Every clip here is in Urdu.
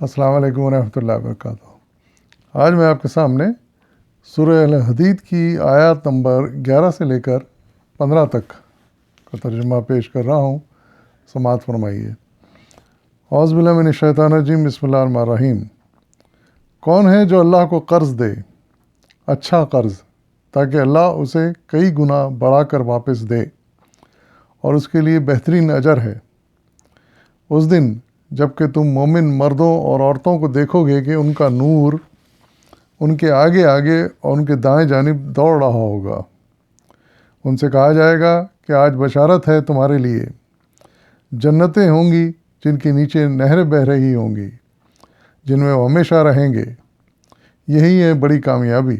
السلام علیکم ورحمۃ اللہ وبرکاتہ۔ آج میں آپ کے سامنے سورہ الحدید کی آیات نمبر 11 سے لے کر 15 تک کا ترجمہ پیش کر رہا ہوں، سماعت فرمائیے۔ اعوذ باللہ من الشیطان الرجیم، بسم اللہ الرحمن الرحیم۔ کون ہے جو اللہ کو قرض دے، اچھا قرض، تاکہ اللہ اسے کئی گنا بڑھا کر واپس دے، اور اس کے لیے بہترین اجر ہے۔ اس دن جب کہ تم مومن مردوں اور عورتوں کو دیکھو گے کہ ان کا نور ان کے آگے آگے اور ان کے دائیں جانب دوڑ رہا ہوگا۔ ان سے کہا جائے گا کہ آج بشارت ہے تمہارے لیے، جنتیں ہوں گی جن کے نیچے نہریں بہہ رہی ہوں گی، جن میں وہ ہمیشہ رہیں گے۔ یہی ہے بڑی کامیابی۔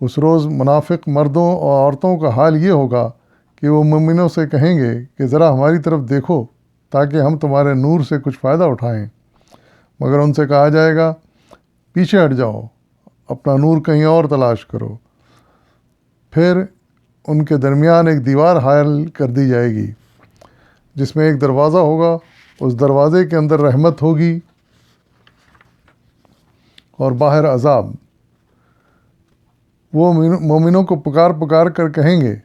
اس روز منافق مردوں اور عورتوں کا حال یہ ہوگا کہ وہ مومنوں سے کہیں گے کہ ذرا ہماری طرف دیکھو تاکہ ہم تمہارے نور سے کچھ فائدہ اٹھائیں، مگر ان سے کہا جائے گا پیچھے ہٹ جاؤ، اپنا نور کہیں اور تلاش کرو۔ پھر ان کے درمیان ایک دیوار حائل کر دی جائے گی جس میں ایک دروازہ ہوگا، اس دروازے کے اندر رحمت ہوگی اور باہر عذاب۔ وہ مومنوں کو پکار پکار کر کہیں گے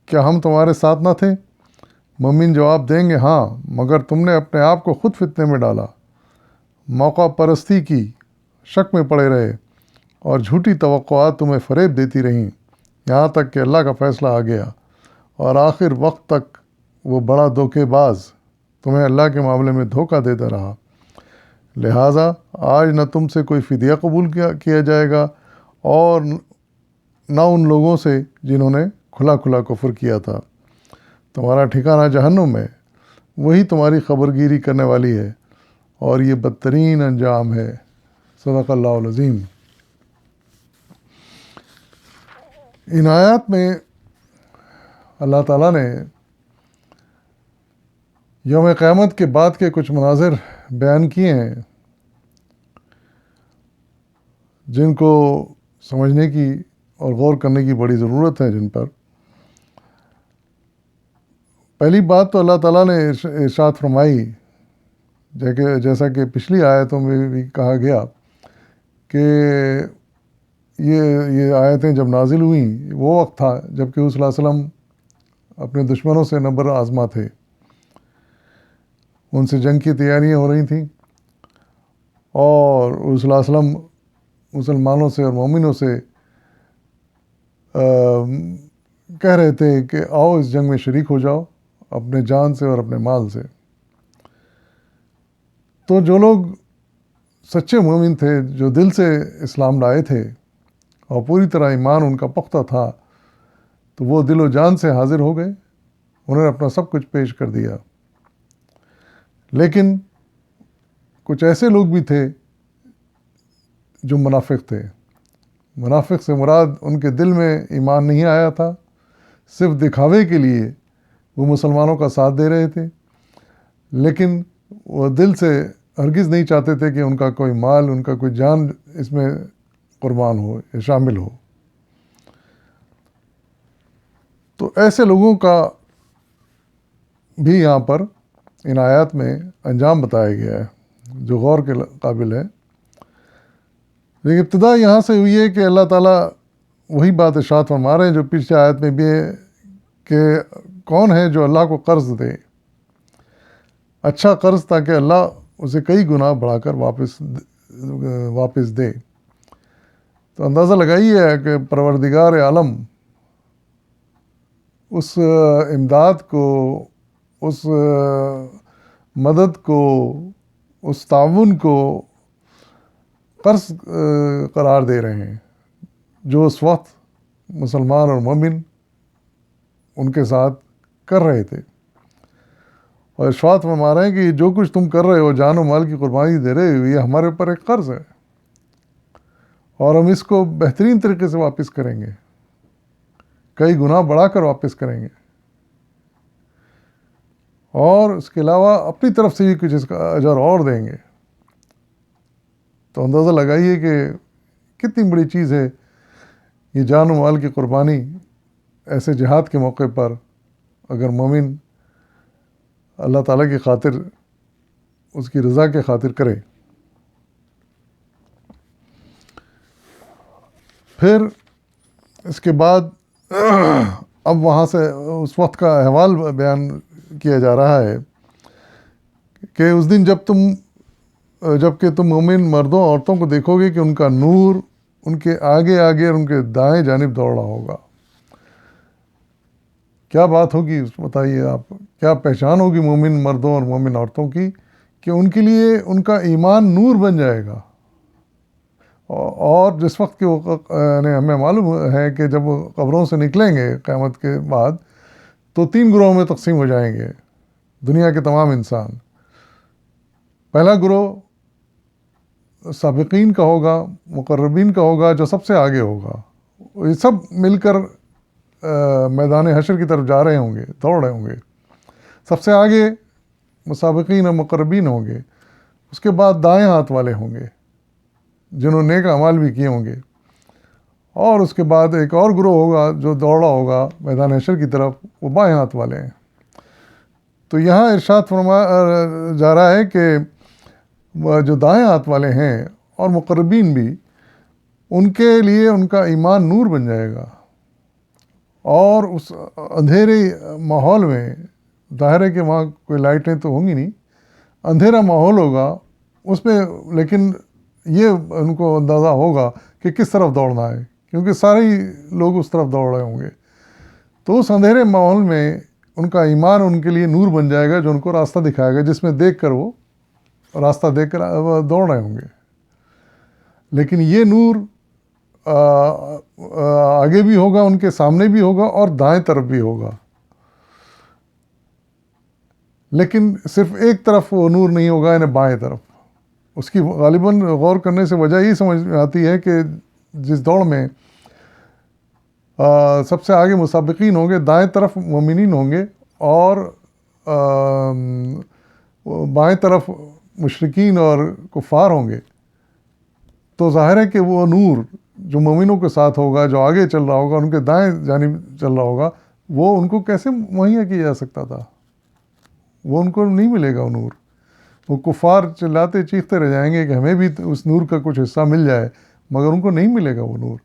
کیا ہم تمہارے ساتھ نہ تھے؟ مومن جواب دیں گے ہاں، مگر تم نے اپنے آپ کو خود فتنے میں ڈالا، موقع پرستی کی، شک میں پڑے رہے، اور جھوٹی توقعات تمہیں فریب دیتی رہیں، یہاں تک کہ اللہ کا فیصلہ آ گیا، اور آخر وقت تک وہ بڑا دھوکے باز تمہیں اللہ کے معاملے میں دھوکہ دیتا رہا۔ لہٰذا آج نہ تم سے کوئی فدیہ قبول کیا جائے گا، اور نہ ان لوگوں سے جنہوں نے کھلا کھلا کفر کیا تھا۔ تمہارا ٹھکانہ جہنم ہے، وہی تمہاری خبرگیری کرنے والی ہے، اور یہ بدترین انجام ہے۔ صدق اللہ العظیم۔ ان آیات میں اللہ تعالیٰ نے یوم قیامت کے بعد کے کچھ مناظر بیان کیے ہیں جن کو سمجھنے کی اور غور کرنے کی بڑی ضرورت ہے۔ جن پر پہلی بات تو اللہ تعالیٰ نے ارشاد فرمائی، جیسا کہ پچھلی آیتوں میں بھی کہا گیا کہ یہ آیتیں جب نازل ہوئیں وہ وقت تھا جب کہ صلی اللہ علیہ وسلم اپنے دشمنوں سے نبر آزما تھے، ان سے جنگ کی تیاریاں ہو رہی تھیں، اور صلی اللہ علیہ وسلم مسلمانوں سے اور مومنوں سے کہہ رہے تھے کہ آؤ اس جنگ میں شریک ہو جاؤ، اپنے جان سے اور اپنے مال سے۔ تو جو لوگ سچے مومن تھے، جو دل سے اسلام لائے تھے اور پوری طرح ایمان ان کا پختہ تھا، تو وہ دل و جان سے حاضر ہو گئے، انہوں نے اپنا سب کچھ پیش کر دیا۔ لیکن کچھ ایسے لوگ بھی تھے جو منافق تھے۔ منافق سے مراد ان کے دل میں ایمان نہیں آیا تھا، صرف دکھاوے کے لیے وہ مسلمانوں کا ساتھ دے رہے تھے، لیکن وہ دل سے ہرگز نہیں چاہتے تھے کہ ان کا کوئی مال، ان کا کوئی جان اس میں قربان ہو یا شامل ہو۔ تو ایسے لوگوں کا بھی یہاں پر ان آیات میں انجام بتایا گیا ہے جو غور کے قابل ہے۔ لیکن ابتدا یہاں سے ہوئی ہے کہ اللہ تعالیٰ وہی بات ارشاد فرما رہے ہیں جو پچھلے آیت میں بھی ہے کہ کون ہے جو اللہ کو قرض دے، اچھا قرض، تاکہ اللہ اسے کئی گنا بڑھا کر واپس دے۔ تو اندازہ لگائیے کہ پروردگار عالم اس امداد کو، اس مدد کو، اس تعاون کو قرض قرار دے رہے ہیں جو اس وقت مسلمان اور مومن ان کے ساتھ کر رہے تھے، اور ارشاد فرما رہے ہیں کہ جو کچھ تم کر رہے ہو، جان و مال کی قربانی دے رہے ہو، یہ ہمارے اوپر ایک قرض ہے، اور ہم اس کو بہترین طریقے سے واپس کریں گے، کئی گنا بڑھا کر واپس کریں گے، اور اس کے علاوہ اپنی طرف سے بھی کچھ اس کا اجر اور دیں گے۔ تو اندازہ لگائیے کہ کتنی بڑی چیز ہے یہ جان و مال کی قربانی ایسے جہاد کے موقع پر، اگر مومن اللہ تعالیٰ کی خاطر اس کی رضا کے خاطر کرے. پھر اس کے بعد اب وہاں سے اس وقت کا احوال بیان کیا جا رہا ہے کہ اس دن جب کہ تم مومن مردوں عورتوں کو دیکھو گے کہ ان کا نور ان کے آگے آگے اور ان کے دائیں جانب دوڑ رہا ہوگا. کیا بات ہوگی بتائیے آپ, کیا پہچان ہوگی مومن مردوں اور مومن عورتوں کی کہ ان کے لیے ان کا ایمان نور بن جائے گا. اور جس وقت کہ ہمیں معلوم ہے کہ جب وہ قبروں سے نکلیں گے قیامت کے بعد تو 3 گروہوں میں تقسیم ہو جائیں گے دنیا کے تمام انسان. پہلا گروہ سابقین کا ہوگا, مقربین کا ہوگا, جو سب سے آگے ہوگا. یہ سب مل کر میدان حشر کی طرف جا رہے ہوں گے, دوڑ رہے ہوں گے. سب سے آگے مسابقین اور مقربین ہوں گے. اس کے بعد دائیں ہاتھ والے ہوں گے جنہوں نے نیک اعمال بھی کیے ہوں گے. اور اس کے بعد ایک اور گروہ ہوگا جو دوڑا ہوگا میدان حشر کی طرف, وہ بائیں ہاتھ والے ہیں. تو یہاں ارشاد فرمایا جا رہا ہے کہ جو دائیں ہاتھ والے ہیں اور مقربین بھی, ان کے لیے ان کا ایمان نور بن جائے گا. اور اس اندھیرے ماحول میں, ظاہر ہے کہ وہاں کوئی لائٹیں تو ہوں گی نہیں, اندھیرا ماحول ہوگا اس میں, لیکن یہ ان کو اندازہ ہوگا کہ کس طرف دوڑنا ہے, کیونکہ سارے ہی لوگ اس طرف دوڑ رہے ہوں گے. تو اس اندھیرے ماحول میں ان کا ایمان ان کے لیے نور بن جائے گا, جو ان کو راستہ دکھائے گا, جس میں دیکھ کر وہ راستہ دیکھ کر دوڑ رہے ہوں گے. لیکن یہ نور آگے بھی ہوگا, ان کے سامنے بھی ہوگا اور دائیں طرف بھی ہوگا. لیکن صرف ایک طرف وہ نور نہیں ہوگا, یعنی بائیں طرف. اس کی غالباً غور کرنے سے وجہ یہ سمجھ میں آتی ہے کہ جس دوڑ میں سب سے آگے مسابقین ہوں گے, دائیں طرف مومنین ہوں گے, اور بائیں طرف مشرکین اور کفار ہوں گے. تو ظاہر ہے کہ وہ نور جو مومنوں کے ساتھ ہوگا, جو آگے چل رہا ہوگا, ان کے دائیں جانب چل رہا ہوگا, وہ ان کو کیسے مہیا کیا جا سکتا تھا؟ وہ ان کو نہیں ملے گا وہ نور. وہ کفار چلاتے چیختے رہ جائیں گے کہ ہمیں بھی اس نور کا کچھ حصہ مل جائے, مگر ان کو نہیں ملے گا وہ نور.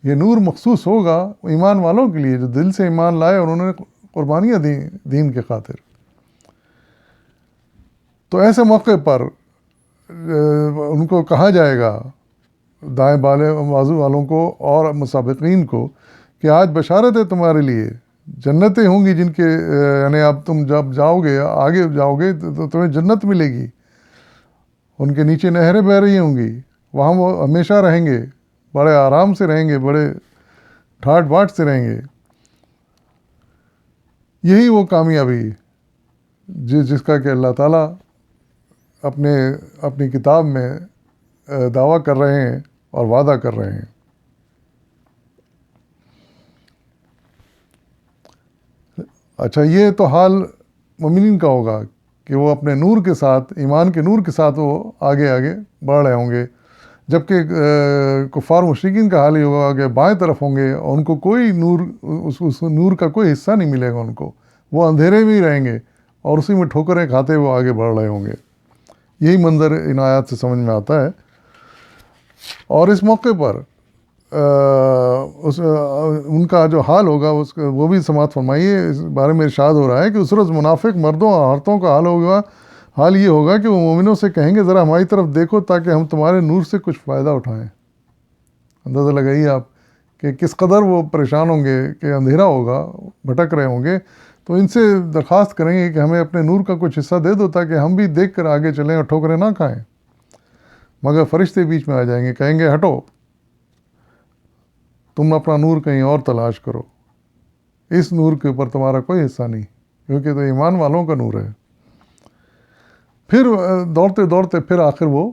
یہ نور مخصوص ہوگا ایمان والوں کے لیے, جو دل سے ایمان لائے اور انہوں نے قربانیاں دیں دین کے خاطر. تو ایسے موقع پر ان کو کہا جائے گا, دائیں بازو والوں کو اور مسابقین کو, کہ آج بشارت ہے تمہارے لیے, جنتیں ہوں گی جن کے, یعنی اب تم جب جاؤ گے, آگے جاؤ گے تو تمہیں جنت ملے گی. ان کے نیچے نہریں بہہ رہی ہوں گی, وہاں وہ ہمیشہ رہیں گے, بڑے آرام سے رہیں گے, بڑے ٹھاٹ باٹ سے رہیں گے. یہی وہ کامیابی جس کا کہ اللہ تعالیٰ اپنی کتاب میں دعویٰ کر رہے ہیں اور وعدہ کر رہے ہیں. اچھا, یہ تو حال مومنین کا ہوگا کہ وہ اپنے نور کے ساتھ, ایمان کے نور کے ساتھ وہ آگے آگے بڑھ رہے ہوں گے. جبکہ کفار مشرکین کا حال ہی ہوگا کہ بائیں طرف ہوں گے اور ان کو کوئی نور, اس نور کا کوئی حصہ نہیں ملے گا ان کو. وہ اندھیرے میں ہی رہیں گے اور اسی میں ٹھوکریں کھاتے وہ آگے بڑھ رہے ہوں گے. یہی منظر ان آیات سے سمجھ میں آتا ہے. اور اس موقع پر ان کا جو حال ہوگا وہ بھی سماعت فرمائیے. اس بارے میں ارشاد ہو رہا ہے کہ اس روز منافق مردوں اور عورتوں کا حال یہ ہوگا کہ وہ مومنوں سے کہیں گے, ذرا ہماری طرف دیکھو تاکہ ہم تمہارے نور سے کچھ فائدہ اٹھائیں. اندازہ لگائیے آپ کہ کس قدر وہ پریشان ہوں گے کہ اندھیرا ہوگا, بھٹک رہے ہوں گے. تو ان سے درخواست کریں گے کہ ہمیں اپنے نور کا کچھ حصہ دے دو تاکہ ہم بھی دیکھ کر آگے چلیں اور ٹھوکریں نہ کھائیں. مگر فرشتے بیچ میں آ جائیں گے, کہیں گے ہٹو, تم اپنا نور کہیں اور تلاش کرو, اس نور کے اوپر تمہارا کوئی حصہ نہیں, کیونکہ تو ایمان والوں کا نور ہے. پھر دوڑتے دوڑتے پھر آخر وہ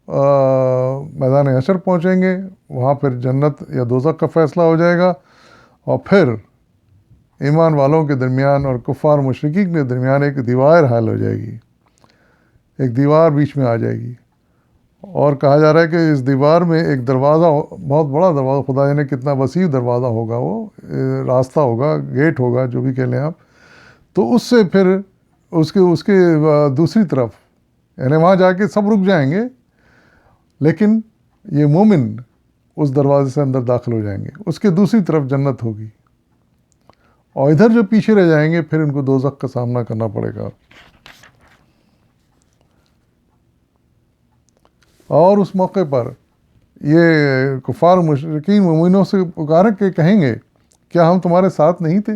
میدان حشر پہنچیں گے. وہاں پھر جنت یا دوزخ کا فیصلہ ہو جائے گا, اور پھر ایمان والوں کے درمیان اور کفار مشرکین کے درمیان ایک دیوار حائل ہو جائے گی. ایک دیوار بیچ میں آ جائے گی, اور کہا جا رہا ہے کہ اس دیوار میں ایک دروازہ, بہت بڑا دروازہ, خدا جانے کتنا وسیع دروازہ ہوگا, وہ راستہ ہوگا, گیٹ ہوگا, جو بھی کہہ لیں آپ. تو اس سے پھر اس کے دوسری طرف, یعنی وہاں جا کے سب رک جائیں گے، لیکن یہ مومن اس دروازے سے اندر داخل ہو جائیں گے، اس کے دوسری طرف جنت ہوگی، اور ادھر جو پیچھے رہ جائیں گے پھر ان کو دوزخ کا سامنا کرنا پڑے گا۔ اور اس موقع پر یہ کفار مشرکین مومنوں سے پکار کے کہیں گے کیا ہم تمہارے ساتھ نہیں تھے؟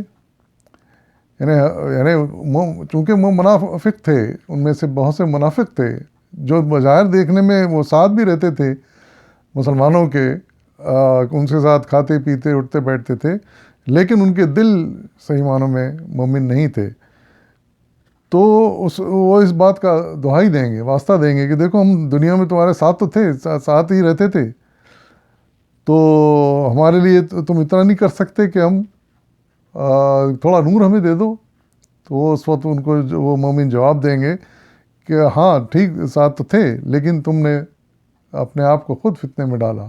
یعنی چونکہ وہ منافق تھے، ان میں سے بہت سے منافق تھے جو بظاہر دیکھنے میں وہ ساتھ بھی رہتے تھے مسلمانوں کے، ان کے ساتھ کھاتے پیتے اٹھتے بیٹھتے تھے، لیکن ان کے دل صحیح معنوں میں مومن نہیں تھے۔ تو وہ اس بات کا دہائی دیں گے، واسطہ دیں گے کہ دیکھو ہم دنیا میں تمہارے ساتھ تو تھے، ساتھ ہی رہتے تھے، تو ہمارے لیے تم اتنا نہیں کر سکتے کہ ہم تھوڑا نور ہمیں دے دو؟ تو وہ اس وقت ان کو وہ مومن جواب دیں گے کہ ہاں ٹھیک ساتھ تو تھے، لیکن تم نے اپنے آپ کو خود فتنے میں ڈالا،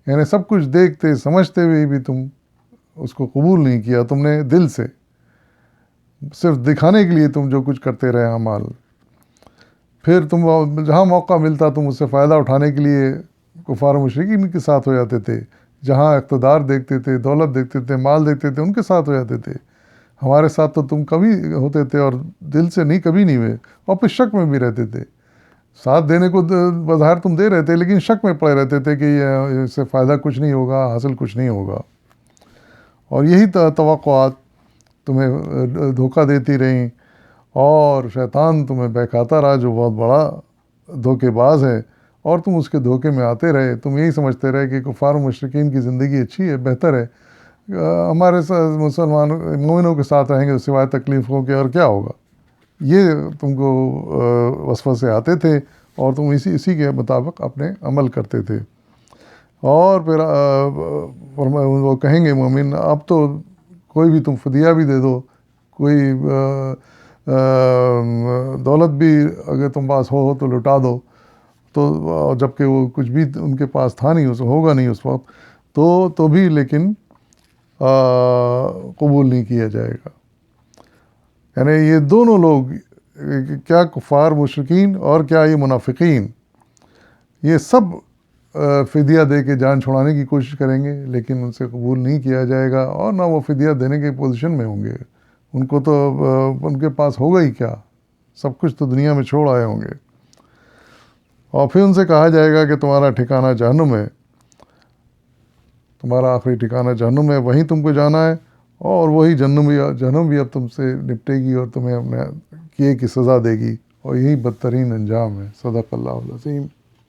یعنی سب کچھ دیکھتے سمجھتے ہوئے بھی تم اس کو قبول نہیں کیا، تم نے دل سے صرف دکھانے کے لیے تم جو کچھ کرتے رہے اعمال، پھر تم جہاں موقع ملتا تم اس سے فائدہ اٹھانے کے لیے کفار و مشرکین کے ساتھ ہو جاتے تھے، جہاں اقتدار دیکھتے تھے، دولت دیکھتے تھے، مال دیکھتے تھے، ان کے ساتھ ہو جاتے تھے۔ ہمارے ساتھ تو تم کبھی ہوتے تھے اور دل سے نہیں، کبھی نہیں ہوئے، اور پھر شک میں بھی رہتے تھے، ساتھ دینے کو بظاہر تم دے رہے تھے لیکن شک میں پڑے رہتے تھے کہ اس سے فائدہ کچھ نہیں ہوگا، حاصل کچھ نہیں ہوگا، اور یہی توقعات تمہیں دھوکہ دیتی رہیں، اور شیطان تمہیں بہکاتا رہا جو بہت بڑا دھوکے باز ہے، اور تم اس کے دھوکے میں آتے رہے، تم یہی سمجھتے رہے کہ کفار و مشرکین کی زندگی اچھی ہے، بہتر ہے، ہمارے مسلمان مومنوں کے ساتھ رہیں گے سوائے تکلیفوں کے اور کیا ہوگا۔ یہ تم کو وسوسے آتے تھے اور تم اسی کے مطابق اپنے عمل کرتے تھے۔ اور پھر وہ کہیں گے مومن اب تو کوئی بھی تم فدیہ بھی دے دو، کوئی دولت بھی اگر تم پاس ہو تو لٹا دو، تو جب کہ وہ کچھ بھی ان کے پاس تھا نہیں، ہوگا نہیں اس وقت، تو بھی لیکن قبول نہیں کیا جائے گا۔ یعنی یہ دونوں لوگ، کیا کفار مشرکین اور کیا یہ منافقین، یہ سب فدیہ دے کے جان چھڑانے کی کوشش کریں گے، لیکن ان سے قبول نہیں کیا جائے گا، اور نہ وہ فدیہ دینے کے پوزیشن میں ہوں گے، ان کو تو ان کے پاس ہوگا ہی کیا، سب کچھ تو دنیا میں چھوڑ آئے ہوں گے۔ اور پھر ان سے کہا جائے گا کہ تمہارا ٹھکانہ جہنم ہے، تمہارا آخری ٹھکانہ جہنم ہے، وہیں تم کو جانا ہے، اور وہی جہنم بھی اب تم سے نپٹے گی اور تمہیں اپنے کیے کی سزا دے گی، اور یہی بدترین انجام ہے۔ صدق اللہ العظیم۔